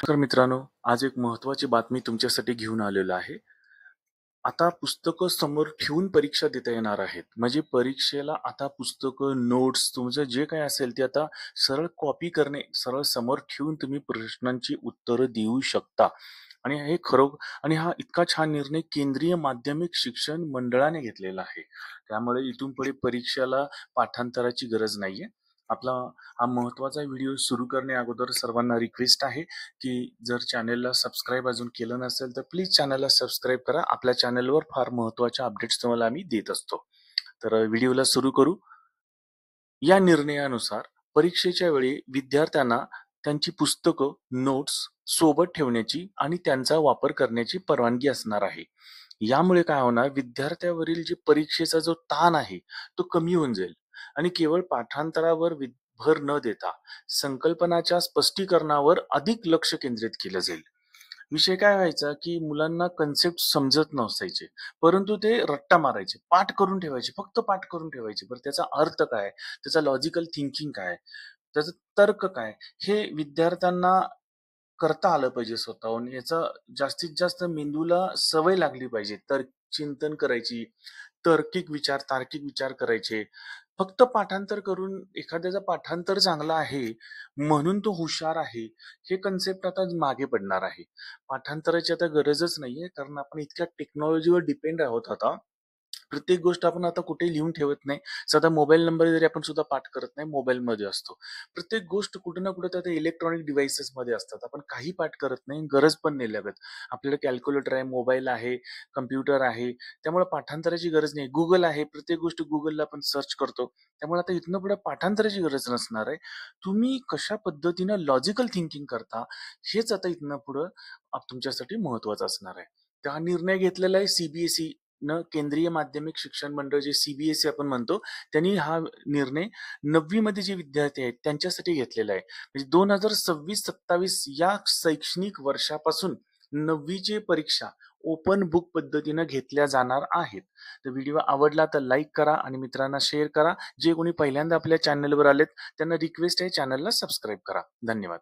तर मित्रांनो, आज एक महत्त्वाची बातमी तुमच्यासाठी घेऊन आलेलो आहे. आता पुस्तकं समोर ठेवून परीक्षा देता येणार आहेत. म्हणजे परीक्षेला आता पुस्तकं, नोट्स तुमचं जे काही असेल ते आता सरळ कॉपी करणे, सरळ समोर ठेवून तुम्ही प्रश्नांची उत्तरं देऊ शकता. आणि हे आणि हा इतका छान निर्णय केंद्रीय माध्यमिक शिक्षण मंडळाने घेतलेला आहे. त्यामुळे इथून पुढे परीक्षेला पाठांतराची गरज नाहीये. आपला हा महत्त्वाचा व्हिडिओ सुरू करण्या अगोदर सर्वांना रिक्वेस्ट आहे, की जर चॅनेलला सबस्क्राईब अजून केलं नसेल तर प्लीज चॅनलला सबस्क्राईब करा. आपल्या चॅनलवर फार महत्त्वाच्या अपडेट्स तुम्हाला आम्ही देत असतो. तर व्हिडिओला सुरू करू. या निर्णयानुसार परीक्षेच्या वेळी विद्यार्थ्यांना त्यांची पुस्तकं, नोट्स सोबत ठेवण्याची आणि त्यांचा वापर करण्याची परवानगी असणार आहे. यामुळे काय होणार, विद्यार्थ्यावरील जे परीक्षेचा जो ताण आहे, तो कमी होऊन जाईल आणि केवळ पाठांतरावर भर न देता संकल्पनाच्या स्पष्टीकरणावर अधिक लक्ष केंद्रित केलं जाईल. विषय काय व्हायचा, की मुलांना कन्सेप्ट समजत नसायचे, परंतु ते रट्टा मारायचे. पाठ करून ठेवायचे, फक्त पाठ करून ठेवायचे. बरं त्याचा अर्थ काय? त्याचा लॉजिकल थिंकिंग काय? त्याचं तर्क काय? हे विद्यार्थ्यांना करता आलं पाहिजे स्वतःहून. याचा जास्तीत जास्त मेंदूला सवय लागली पाहिजे. चिंतन करायची, तार्किक विचार करायचे. फक्त पाठांतर करून एखाद्याचा पाठांतर चांगला आहे, म्हणून तो हुशार आहे, हे कन्सेप्ट आता मागे पडणार आहे. पाठांतराची आता गरजच नाहीये, कारण आपण इतक्या टेक्नॉलॉजीवर डिपेंड आहोत आता. प्रत्येक गोष्ट आपण आता कुठेही लिहून ठेवत नाही. साधा मोबाईल नंबर जरी आपण सुद्धा पाठ करत नाही, मोबाईलमध्ये असतो. प्रत्येक गोष्ट कुठे ना कुठे त्या इलेक्ट्रॉनिक डिव्हाइसेसमध्ये असतात. आपण काही पाठ करत नाही, गरज पण नाही लागत. आपल्याला कॅल्क्युलेटर आहे, मोबाईल आहे, कॉम्प्युटर आहे. त्यामुळे पाठांतराची गरज नाही. Google आहे, प्रत्येक गोष्ट Googleला आपण सर्च करतो. त्यामुळे आता इथनं पुढे पाठांतराची गरज नसणार आहे. तुम्ही कशा पद्धतीनं लॉजिकल थिंकिंग करता, हेच आता इथनं पुढं तुमच्यासाठी महत्त्वाचं असणार आहे. तर हा निर्णय घेतलेला आहे केंद्रीय माध्यमिक शिक्षण मंडळ, जे सीबीएसई आपण म्हणतो, त्यांनी हा निर्णय 9वी मध्ये जे विद्यार्थी आहेत त्यांच्यासाठी घेतलेला आहे. म्हणजे 2026-27 या शैक्षणिक वर्षापासून 9वीची परीक्षा ओपन बुक पद्धतीनं घेतल्या जाणार आहेत. तर व्हिडिओ आवडला तर लाईक करा आणि मित्रांना शेअर करा. जे कोणी पहिल्यांदा आपल्या चॅनलवर आलेत त्यांना रिक्वेस्ट आहे, चॅनलला सबस्क्राईब करा. धन्यवाद.